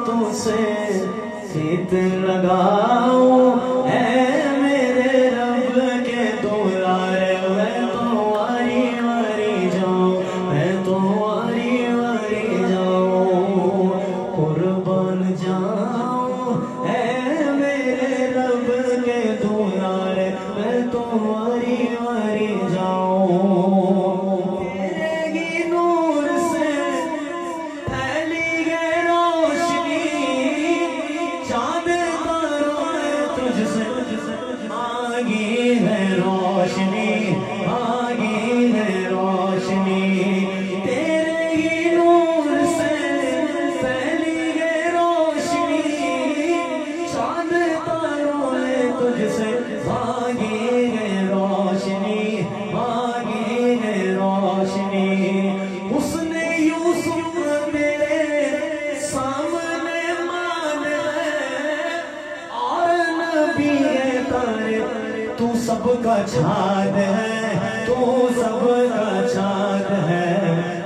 تو سے سیت لگاؤں اے میرے رب کے دلارے میں تو واری واری جاؤں میں تو واری واری جاؤں قربان جاؤں اے میرے رب کے دلارے میں تو واری واری جاؤں روشنی آگی ہے روشنی تیرے ہی نور سے پھیلی ہے روشنی چاند تاروں میں تجھ سے آگی ہے روشنی آگی ہے روشنی اس نے یوسف میرے سامنے مان ہے اور نبی تارے تو سب کا چھاد ہے تو سب کا چھاد ہے